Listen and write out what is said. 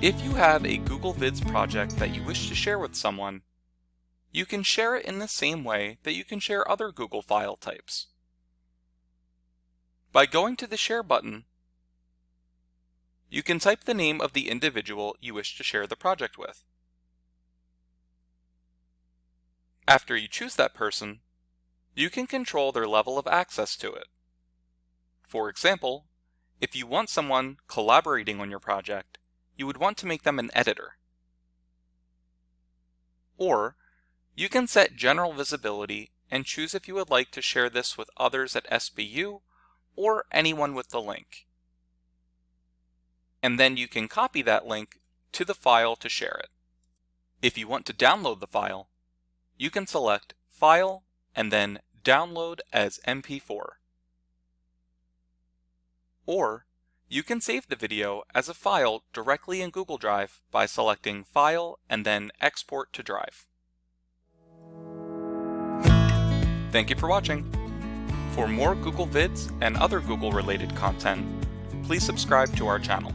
If you have a Google Vids project that you wish to share with someone, you can share it in the same way that you can share other Google file types. By going to the Share button, you can type the name of the individual you wish to share the project with. After you choose that person, you can control their level of access to it. For example, if you want someone collaborating on your project, you would want to make them an editor. Or, you can set general visibility and choose if you would like to share this with others at SBU or anyone with the link. And then you can copy that link to the file to share it. If you want to download the file, you can select File and then Download as MP4. Or, you can save the video as a file directly in Google Drive by selecting File and then Export to Drive. Thank you for watching. For more Google Vids and other Google-related content, please subscribe to our channel.